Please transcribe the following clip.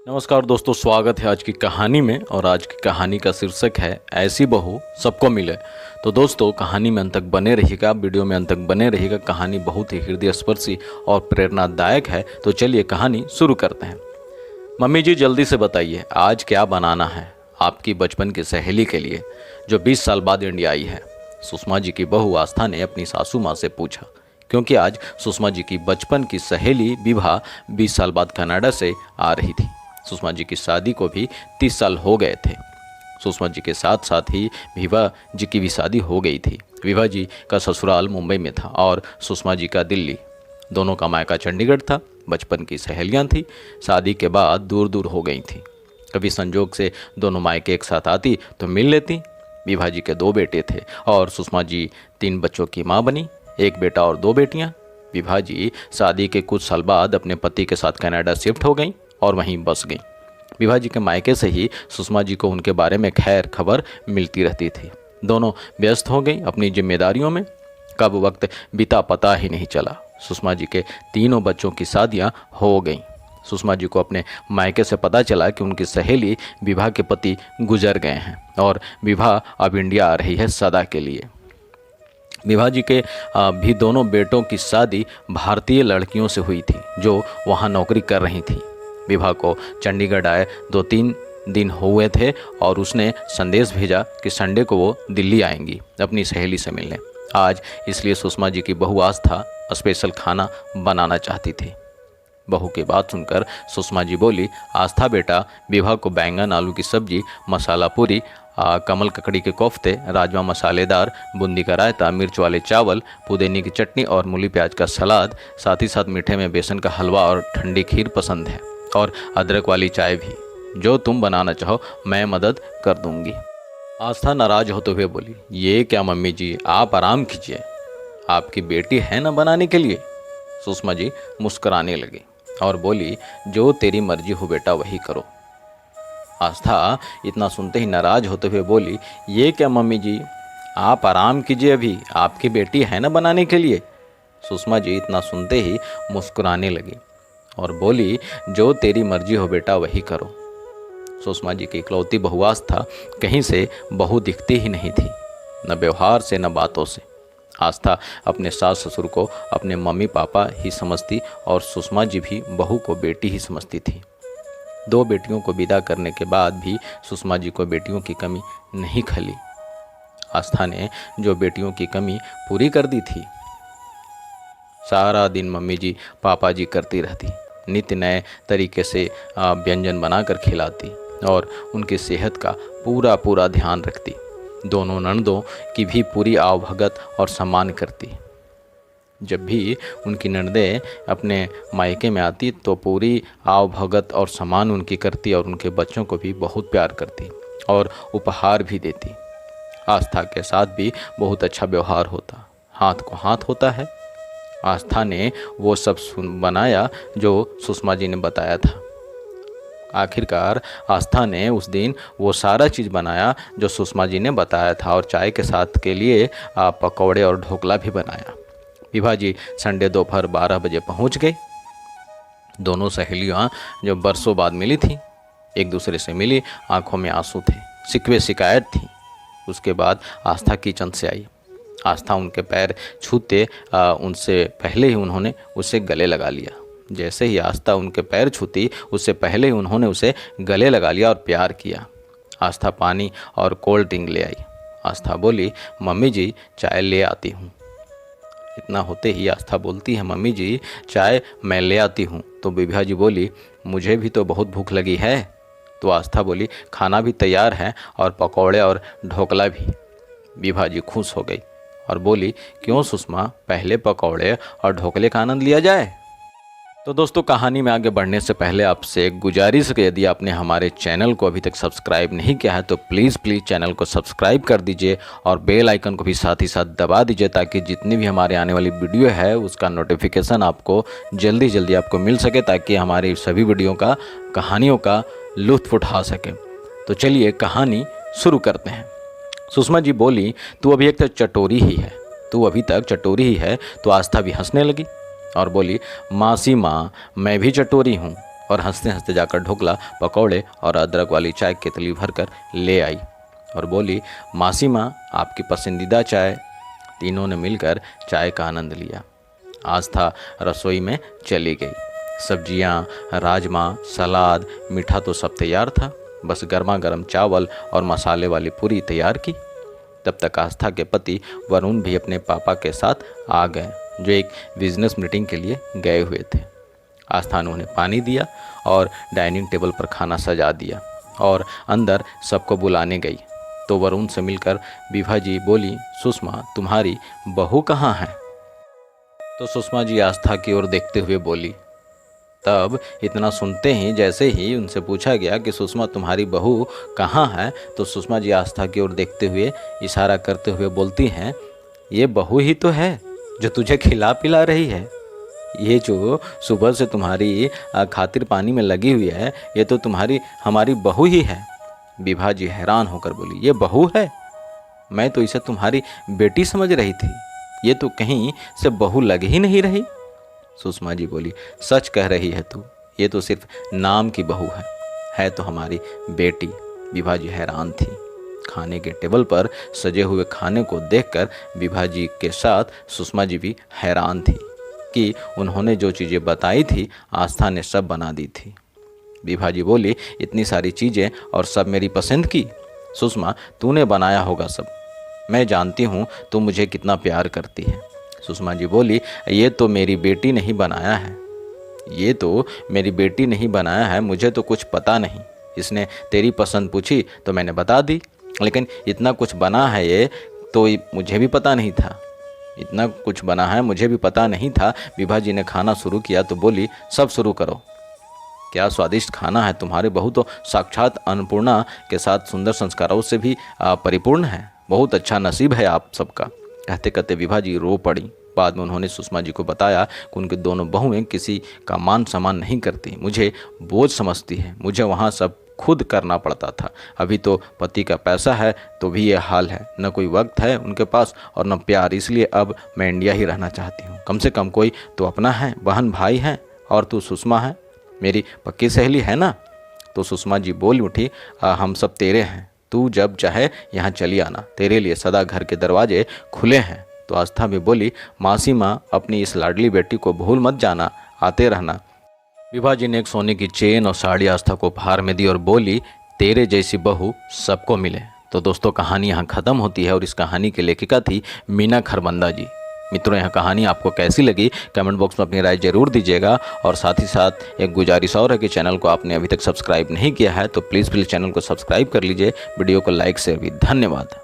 नमस्कार दोस्तों, स्वागत है आज की कहानी में। और आज की कहानी का शीर्षक है ऐसी बहू सबको मिले। तो दोस्तों, कहानी में अंत तक बने रहिएगा, वीडियो में अंत तक बने रहिएगा। कहानी बहुत ही हृदय स्पर्शी और प्रेरणादायक है। तो चलिए कहानी शुरू करते हैं। मम्मी जी, जल्दी से बताइए आज क्या बनाना है आपकी बचपन की सहेली के लिए जो 20 साल बाद इंडिया आई है। सुषमा जी की बहू आस्था ने अपनी सासू माँ से पूछा, क्योंकि आज सुषमा जी की बचपन की सहेली विभा 20 साल बाद कनाडा से आ रही थी। सुषमा जी की शादी को भी 30 साल हो गए थे। सुषमा जी के साथ साथ ही विभा जी की भी शादी हो गई थी। विभा जी का ससुराल मुंबई में था और सुषमा जी का दिल्ली। दोनों का मायका चंडीगढ़ था। बचपन की सहेलियां थी, शादी के बाद दूर दूर हो गई थी। कभी संजोग से दोनों मायके एक साथ आती तो मिल लेती। विभा जी के 2 बेटे थे और सुषमा जी 3 बच्चों की माँ बनी, 1 बेटा और 2 बेटियाँ। विभा जी शादी के कुछ साल बाद अपने पति के साथ कनाडा शिफ्ट हो गई और वहीं बस गई। विभा जी के मायके से ही सुषमा जी को उनके बारे में खैर खबर मिलती रहती थी। दोनों व्यस्त हो गई अपनी जिम्मेदारियों में। कब वक्त बीता पता ही नहीं चला। सुषमा जी के तीनों बच्चों की शादियां हो गईं। सुषमा जी को अपने मायके से पता चला कि उनकी सहेली विभा के पति गुजर गए हैं और विभा अब इंडिया आ रही है सदा के लिए। विभा जी के भी दोनों बेटों की शादी भारतीय लड़कियों से हुई थी जो वहाँ नौकरी कर रही थी। विभा को चंडीगढ़ आए 2-3 दिन हुए थे और उसने संदेश भेजा कि संडे को वो दिल्ली आएंगी अपनी सहेली से मिलने। आज इसलिए सुषमा जी की बहू आस्था स्पेशल खाना बनाना चाहती थी। बहू की बात सुनकर सुषमा जी बोली, आस्था बेटा, विभा को बैंगन आलू की सब्जी, मसाला पूरी, कमल ककड़ी के कोफ्ते, राजमा मसालेदार, बूंदी का रायता, मिर्च वाले चावल, पुदीने की चटनी और मूली प्याज का सलाद, साथ ही साथ मीठे में बेसन का हलवा और ठंडी खीर पसंद है और अदरक वाली चाय भी। जो तुम बनाना चाहो मैं मदद कर दूंगी। आस्था नाराज होते हुए बोली, ये क्या मम्मी जी, आप आराम कीजिए, आपकी बेटी है ना बनाने के लिए। सुषमा जी मुस्कुराने लगी और बोली, जो तेरी मर्जी हो बेटा वही करो। आस्था इतना सुनते ही नाराज होते हुए बोली, ये क्या मम्मी जी, आप आराम कीजिए, अभी आपकी बेटी है ना बनाने के लिए। सुषमा जी इतना सुनते ही मुस्कुराने लगी और बोली, जो तेरी मर्जी हो बेटा वही करो। सुषमा जी की इकलौती बहू आस्था कहीं से बहू दिखती ही नहीं थी, न व्यवहार से न बातों से। आस्था अपने सास ससुर को अपने मम्मी पापा ही समझती और सुषमा जी भी बहू को बेटी ही समझती थी। 2 बेटियों को विदा करने के बाद भी सुषमा जी को बेटियों की कमी नहीं खली। आस्था ने जो बेटियों की कमी पूरी कर दी थी। सारा दिन मम्मी जी पापा जी करती रहती, नित्य नए तरीके से व्यंजन बनाकर खिलाती और उनकी सेहत का पूरा ध्यान रखती। दोनों ननदों की भी पूरी आवभगत और सम्मान करती। जब भी उनकी ननदें अपने मायके में आती तो पूरी आवभगत और सम्मान उनकी करती और उनके बच्चों को भी बहुत प्यार करती और उपहार भी देती। आस्था के साथ भी बहुत अच्छा व्यवहार होता, हाथ को हाथ होता है। आस्था ने वो सब बनाया जो सुषमा जी ने बताया था। आखिरकार आस्था ने उस दिन वो सारा चीज़ बनाया जो सुषमा जी ने बताया था और चाय के साथ के लिए पकौड़े और ढोकला भी बनाया। विभा जी संडे दोपहर 12 बजे पहुंच गई। दोनों सहेलियां जो बरसों बाद मिली थी, एक दूसरे से मिली, आंखों में आंसू थे, शिकवे शिकायत थी। उसके बाद आस्था किचन से आई। आस्था उनके पैर छूते उनसे पहले ही उन्होंने उसे गले लगा लिया। जैसे ही आस्था उनके पैर छूती उससे पहले ही उन्होंने उसे गले लगा लिया और प्यार किया। आस्था पानी और कोल्ड ड्रिंक ले आई। आस्था बोली, मम्मी जी चाय ले आती हूँ। इतना होते ही आस्था बोलती है, मम्मी जी चाय मैं ले आती हूँ। तो विभा जी बोली, मुझे भी तो बहुत भूख लगी है। तो आस्था बोली, खाना भी तैयार है और पकौड़े और ढोकला भी। विभा जी खुश हो गई और बोली, क्यों सुषमा, पहले पकौड़े और ढोकले का आनंद लिया जाए। तो दोस्तों, कहानी में आगे बढ़ने से पहले आपसे एक गुजारिश है, यदि आपने हमारे चैनल को अभी तक सब्सक्राइब नहीं किया है तो प्लीज़ चैनल को सब्सक्राइब कर दीजिए और बेल आइकन को भी साथ ही साथ दबा दीजिए ताकि जितनी भी हमारे आने वाली वीडियो है उसका नोटिफिकेशन आपको जल्दी आपको मिल सके, ताकि हमारी सभी वीडियो का कहानियों का लुत्फ़ उठा सके। तो चलिए कहानी शुरू करते हैं। सुषमा जी बोली, तू अभी एक तक चटोरी ही है, तू अभी तक चटोरी ही है। तो आस्था भी हंसने लगी और बोली, मासी माँ मैं भी चटोरी हूँ, और हंसते हंसते जाकर ढोकला, पकौड़े और अदरक वाली चाय केतली भरकर ले आई और बोली, मासी माँ आपकी पसंदीदा चाय। तीनों ने मिलकर चाय का आनंद लिया। आस्था रसोई में चली गई। सब्जियां, राजमा, सलाद, मीठा तो सब तैयार था, बस गर्मा गर्म चावल और मसाले वाली पूरी तैयार की। तब तक आस्था के पति वरुण भी अपने पापा के साथ आ गए, जो एक बिजनेस मीटिंग के लिए गए हुए थे। आस्था ने उन्हें पानी दिया और डाइनिंग टेबल पर खाना सजा दिया और अंदर सबको बुलाने गई तो वरुण से मिलकर विभा जी बोली, सुषमा तुम्हारी बहू कहाँ है? तो सुषमा जी आस्था की ओर देखते हुए बोली। तब इतना सुनते ही जैसे ही उनसे पूछा गया कि सुषमा तुम्हारी बहू कहाँ है, तो सुषमा जी आस्था की ओर देखते हुए इशारा करते हुए बोलती हैं, ये बहू ही तो है जो तुझे खिला पिला रही है। ये जो सुबह से तुम्हारी खातिर पानी में लगी हुई है, ये तो तुम्हारी हमारी बहू ही है। विभा जी हैरान होकर बोली, ये बहू है? मैं तो इसे तुम्हारी बेटी समझ रही थी, ये तो कहीं से बहू लग ही नहीं रही। सुषमा जी बोली, सच कह रही है तू, ये तो सिर्फ नाम की बहू है तो हमारी बेटी। विभा जी हैरान थी। खाने के टेबल पर सजे हुए खाने को देखकर विभा जी के साथ सुषमा जी भी हैरान थी कि उन्होंने जो चीज़ें बताई थी आस्था ने सब बना दी थी। विभा जी बोली, इतनी सारी चीज़ें और सब मेरी पसंद की? सुषमा तूने बनाया होगा सब, मैं जानती हूँ तू मुझे कितना प्यार करती है। सुषमा जी बोली, ये तो मेरी बेटी नहीं बनाया है, ये तो मेरी बेटी नहीं बनाया है, मुझे तो कुछ पता नहीं। इसने तेरी पसंद पूछी तो मैंने बता दी, लेकिन इतना कुछ बना है ये तो मुझे भी पता नहीं था। इतना कुछ बना है मुझे भी पता नहीं था। विभा जी ने खाना शुरू किया तो बोली, सब शुरू करो। क्या स्वादिष्ट खाना है, तुम्हारे बहू तो साक्षात अन्नपूर्णा के साथ सुंदर संस्कारों से भी परिपूर्ण है। बहुत अच्छा नसीब है आप सबका। कहते कहते विभा जी रो पड़ी। बाद में उन्होंने सुषमा जी को बताया कि उनकी दोनों बहुएं किसी का मान सम्मान नहीं करती, मुझे बोझ समझती है, मुझे वहाँ सब खुद करना पड़ता था। अभी तो पति का पैसा है तो भी ये हाल है, न कोई वक्त है उनके पास और न प्यार, इसलिए अब मैं इंडिया ही रहना चाहती हूँ। कम से कम कोई तो अपना है, बहन भाई हैं, और तू सुषमा है, मेरी पक्की सहेली है ना। तो सुषमा जी बोल उठी, हम सब तेरे हैं, तू जब चाहे यहाँ चली आना, तेरे लिए सदा घर के दरवाजे खुले हैं। तो आस्था भी बोली, मासी माँ अपनी इस लाडली बेटी को भूल मत जाना, आते रहना। विभा जी ने एक सोने की चेन और साड़ी आस्था को उपहार में दी और बोली, तेरे जैसी बहू सबको मिले। तो दोस्तों कहानी यहाँ ख़त्म होती है और इस कहानी की लेखिका थी मीना खरबंदा जी। मित्रों यह कहानी आपको कैसी लगी कमेंट बॉक्स में अपनी राय जरूर दीजिएगा। और साथ ही साथ एक गुजारिश और है कि चैनल को आपने अभी तक सब्सक्राइब नहीं किया है तो प्लीज़ चैनल को सब्सक्राइब कर लीजिए, वीडियो को लाइक से भी। धन्यवाद।